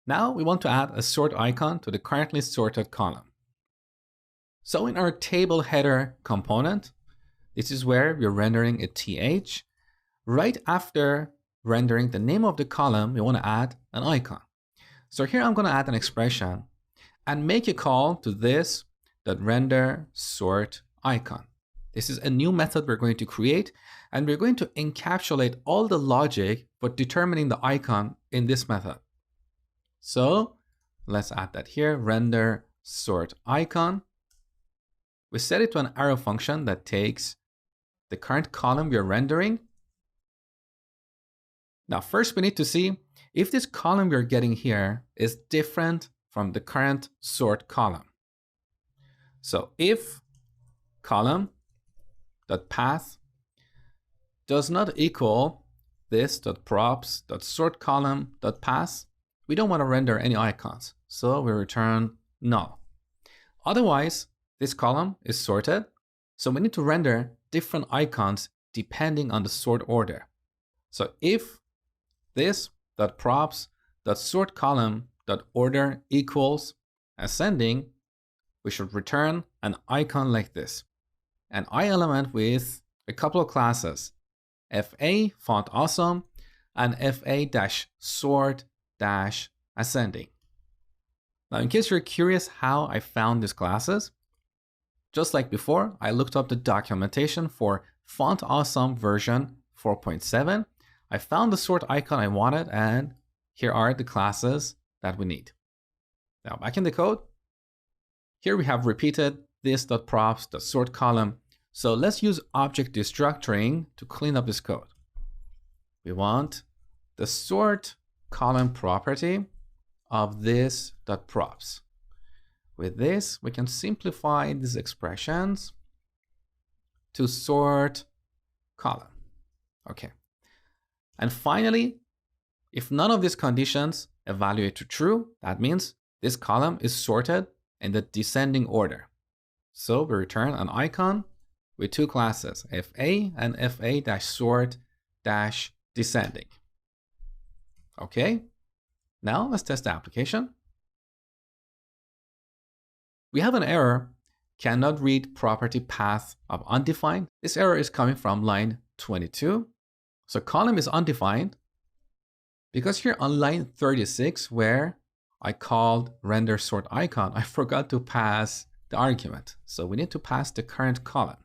Now we want to add a sort icon to the currently sorted column. So in our table header component, this is where we're rendering a th. Right after rendering the name of the column, we want to add an icon. So here I'm going to add an expression and make a call to this .render sort icon. This is a new method we're going to create, and we're going to encapsulate all the logic for determining the icon in this method. So let's add that here, render sort icon. We set it to an arrow function that takes the current column we are rendering. Now, first we need to see if this column we're getting here is different from the current sort column. So if column.path does not equal this.props.sort column.path, we don't want to render any icons. So we return null. Otherwise, this column is sorted. So we need to render different icons depending on the sort order. So if this.props.sort column.order equals ascending, we should return an icon like this. An I element with a couple of classes, fa font awesome and fa-sort-ascending. Now, in case you're curious how I found these classes, just like before, I looked up the documentation for Font Awesome version 4.7. I found the sort icon I wanted, and here are the classes that we need. Now, back in the code, here we have repeated this.props.sort column. So let's use object destructuring to clean up this code. We want the sort column property of this.props. With this, we can simplify these expressions to sort column. Okay. And finally, if none of these conditions evaluate to true, that means this column is sorted in the descending order. So we return an icon with two classes, fa and fa-sort-descending. Okay. Now let's test the application. We have an error, cannot read property path of undefined. This error is coming from line 22. So column is undefined because here on line 36, where I called render sort icon, I forgot to pass the argument. So we need to pass the current column.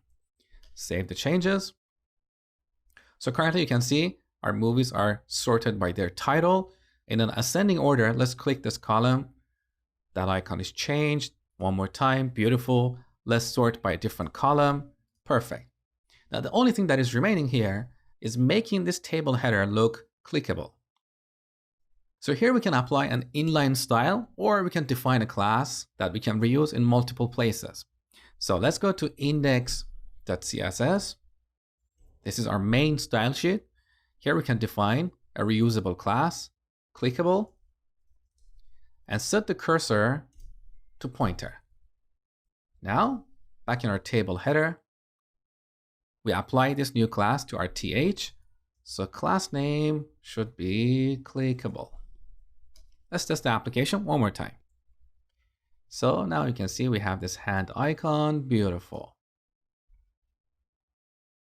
Save the changes. So currently you can see our movies are sorted by their title. In an ascending order, let's click this column. That icon is changed. One more time, beautiful. Let's sort by a different column. Perfect. Now the only thing that is remaining here is making this table header look clickable. So here we can apply an inline style, or we can define a class that we can reuse in multiple places. So let's go to index.css. This is our main style sheet. Here we can define a reusable class, clickable, and set the cursor to pointer. Now, back in our table header, we apply this new class to our th. So class name should be clickable. Let's test the application one more time. So now you can see we have this hand icon, beautiful.